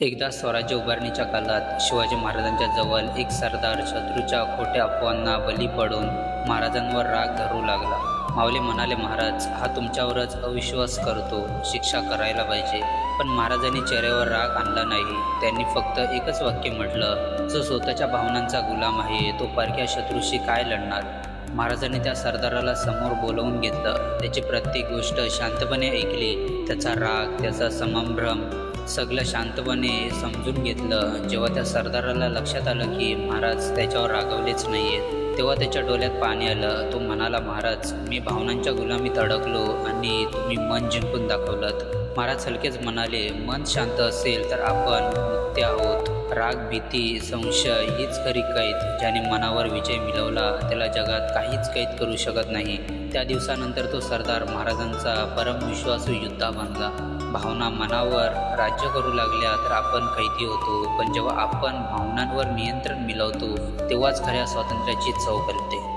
एकदा स्वराज्य उभारणीच्या काळात शिवाजी महाराजांच्या जवळ एक सरदार शत्रूच्या खोट्या अफवांना बली पडून महाराजांवर राग धरू लागला. माऊली म्हणाले, महाराज, हा तुमच्यावरच अविश्वास करतो, शिक्षा करायला पाहिजे. पण महाराजांनी चेहऱ्यावर राग आणला नाही. त्यांनी फक्त एकच वाक्य म्हटलं, जो स्वतःच्या भावनांचा गुलाम आहे तो परक्या शत्रूशी काय लढणार. महाराजांनी त्या सरदाराला समोर बोलवून घेतलं. त्याची प्रत्येक गोष्ट शांतपणे ऐकली. त्याचा राग, त्याचा संभ्रम सगळं शांतपणे समजून घेतलं. जेव्हा त्या सरदाराला लक्षात आलं की महाराज त्याच्यावर रागवलेच नाही आहेत, तेव्हा त्याच्या डोळ्यात पाणी आलं. तो म्हणाला, महाराज, मी भावनांच्या गुलामीत अडकलो आणि तुम्ही मन जिंकून दाखवलं. महाराज हलकेच म्हणाले, मन शांत असेल तर आपण मुक्त आहोत. राग, भीती, संशय हीच खरी कैद. ज्याने मनावर विजय मिळवला त्याला जगात काहीच कैद करू शकत नाही. त्या दिवसानंतर तो सरदार महाराजांचा परमविश्वासू योद्धा बनला. भावना मनावर राज्य करू लागल्या तर आपण कैदी होतो, पण जेव्हा आपण भावनांवर नियंत्रण मिळवतो तेव्हाच खऱ्या स्वातंत्र्याची चव कळते.